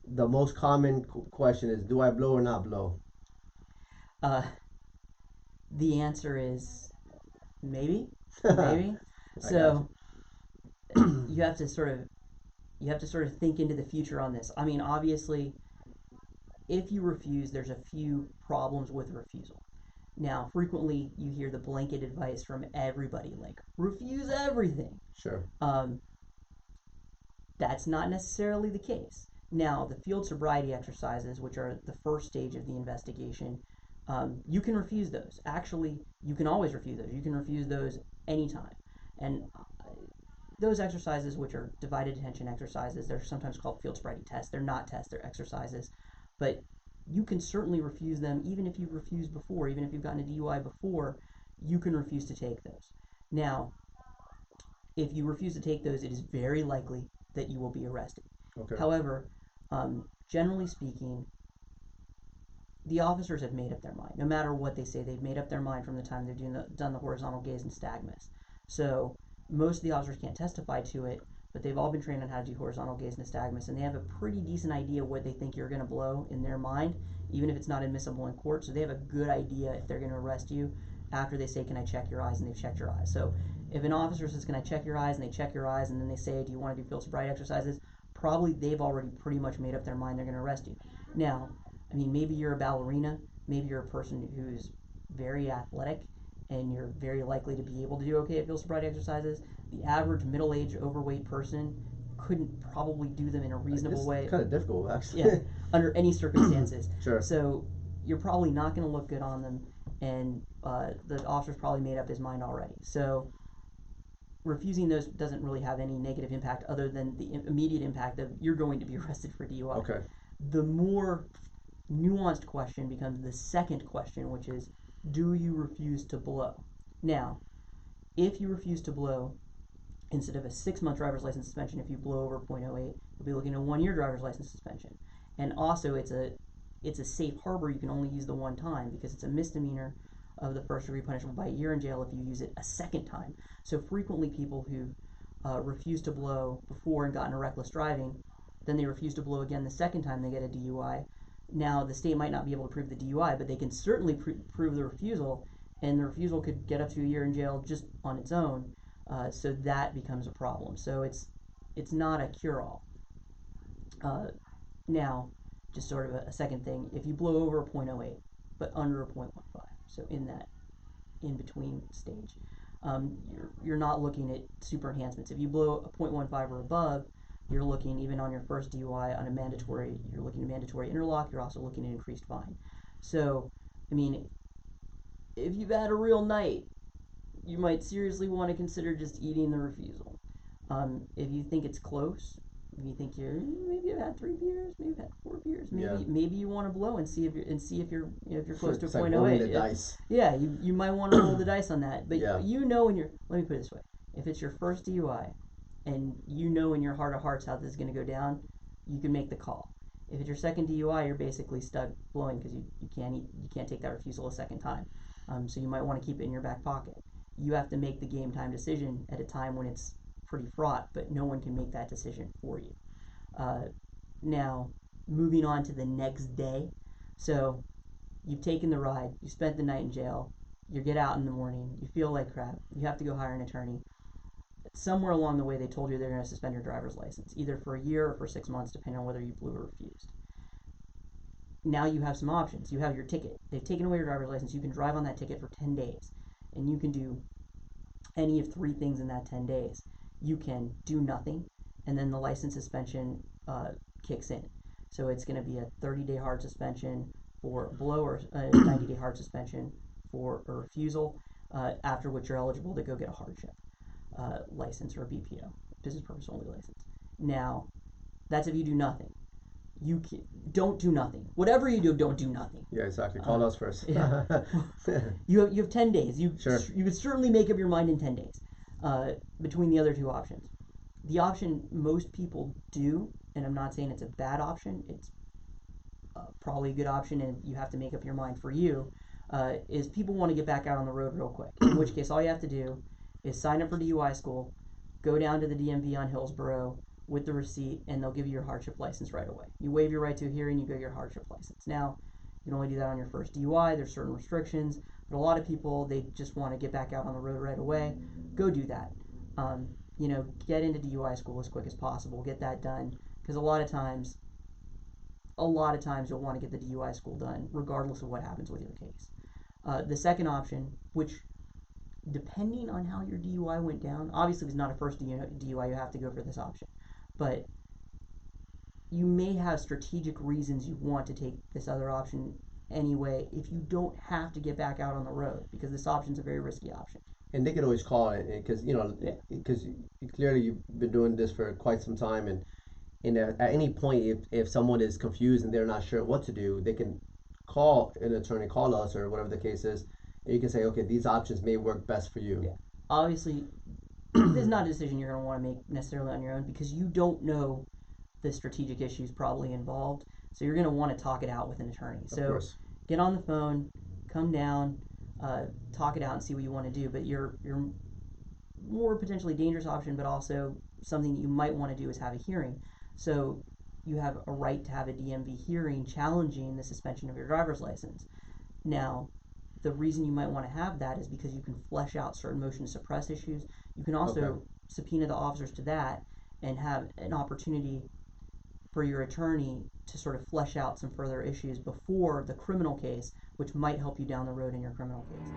the most common question is, do I blow or not blow? The answer is maybe. Maybe. So you have to sort of think into the future on this. I mean, obviously, if you refuse, there's a few problems with refusal. Now, frequently you hear the blanket advice from everybody, like, refuse everything. Sure. That's not necessarily the case. Now, the field sobriety exercises, which are the first stage of the investigation, you can refuse those. Actually, you can always refuse those. You can refuse those anytime. And those exercises, which are divided attention exercises, they're sometimes called field sobriety tests. They're not tests, they're exercises. But you can certainly refuse them, even if you've refused before, even if you've gotten a DUI before, you can refuse to take those. Now, if you refuse to take those, it is very likely that you will be arrested. Okay. However, generally speaking, the officers have made up their mind. No matter what they say, they've made up their mind from the time they've done the horizontal gaze and nystagmus. So most of the officers can't testify to it, but they've all been trained on how to do horizontal gaze and nystagmus, and they have a pretty decent idea what they think you're going to blow in their mind, even if it's not admissible in court. So they have a good idea if they're going to arrest you after they say, can I check your eyes, and they've checked your eyes. So if an officer says, can I check your eyes, and they check your eyes, and then they say, do you want to do field sobriety exercises, probably they've already pretty much made up their mind they're going to arrest you. Now, I mean, maybe you're a ballerina, maybe you're a person who's very athletic, and you're very likely to be able to do okay at field sobriety exercises. The average middle-aged, overweight person couldn't probably do them in a reasonable way. It's kind of difficult, actually. Yeah, under any circumstances. Sure. So you're probably not going to look good on them, and the officer's probably made up his mind already. So refusing those doesn't really have any negative impact other than the immediate impact of you're going to be arrested for DUI. Okay. The more nuanced question becomes the second question, which is, do you refuse to blow? Now, if you refuse to blow, instead of a 6-month driver's license suspension, if you blow over 0.08, you'll be looking at a 1-year driver's license suspension. And also, it's a safe harbor. You can only use the one time because it's a misdemeanor of the first degree, punishable by a year in jail if you use it a second time. So frequently people who refuse to blow before and gotten a reckless driving, then they refuse to blow again the second time they get a DUI. Now, the state might not be able to prove the DUI, but they can certainly prove the refusal, and the refusal could get up to a year in jail just on its own. So that becomes a problem. So it's not a cure-all. Now, just sort of a second thing, if you blow over a 0.08, but under a 0.15, so in that in-between stage, you're not looking at super enhancements. If you blow a 0.15 or above, you're looking, even on your first DUI, on you're looking at mandatory interlock, you're also looking at increased fine. So, I mean, if you've had a real night, you might seriously want to consider just eating the refusal. If you think it's close, if you think maybe you've had 3 beers, maybe you've had 4 beers, maybe you want to blow and see if you're close to a 0.08. Dice. Yeah, you might want to roll the dice on that. But let me put it this way: if it's your first DUI, and you know in your heart of hearts how this is going to go down, you can make the call. If it's your second DUI, you're basically stuck blowing because you can't take that refusal a second time. So you might want to keep it in your back pocket. You have to make the game time decision at a time when it's pretty fraught, but no one can make that decision for you. Now, moving on to the next day. So you've taken the ride, you spent the night in jail, you get out in the morning, you feel like crap, you have to go hire an attorney. Somewhere along the way, they told you they're going to suspend your driver's license, either for a year or for 6 months, depending on whether you blew or refused. Now you have some options. You have your ticket. They've taken away your driver's license. You can drive on that ticket for 10 days, and you can do any of 3 things in that 10 days. You can do nothing, and then the license suspension kicks in. So it's going to be a 30-day hard suspension for a blow, or a 90-day hard suspension for a refusal, after which you're eligible to go get a hardship license or a BPO, business purpose only license. Now, that's if you do nothing. Don't do nothing. Whatever you do, don't do nothing. Yeah, exactly. Call us first. Yeah. You have 10 days. You could certainly make up your mind in 10 days between the other 2 options. The option most people do, and I'm not saying it's a bad option, it's probably a good option, and you have to make up your mind for you, is people want to get back out on the road real quick. In which case, all you have to do is sign up for DUI school, go down to the DMV on Hillsborough, with the receipt, and they'll give you your hardship license right away. You waive your right to a hearing, you get your hardship license. Now, you can only do that on your first DUI. There's certain restrictions, but a lot of people, they just want to get back out on the road right away. Go do that. Get into DUI school as quick as possible. Get that done, because a lot of times you'll want to get the DUI school done regardless of what happens with your case. The second option, which depending on how your DUI went down, obviously if it's not a first DUI, you have to go for this option, but you may have strategic reasons you want to take this other option anyway if you don't have to get back out on the road, because this option is a very risky option. And they could always call it, because clearly you've been doing this for quite some time, and at any point, if someone is confused and they're not sure what to do, they can call an attorney, call us, or whatever the case is, and you can say, okay, these options may work best for you. Yeah. Obviously, this is not a decision you're going to want to make necessarily on your own, because you don't know the strategic issues probably involved, so you're going to want to talk it out with an attorney. So get on the phone, come down, talk it out and see what you want to do. But your more potentially dangerous option, but also something that you might want to do, is have a hearing. So you have a right to have a DMV hearing challenging the suspension of your driver's license. Now, the reason you might want to have that is because you can flesh out certain motion to suppress issues. You can also subpoena the officers to that and have an opportunity for your attorney to sort of flesh out some further issues before the criminal case, which might help you down the road in your criminal case.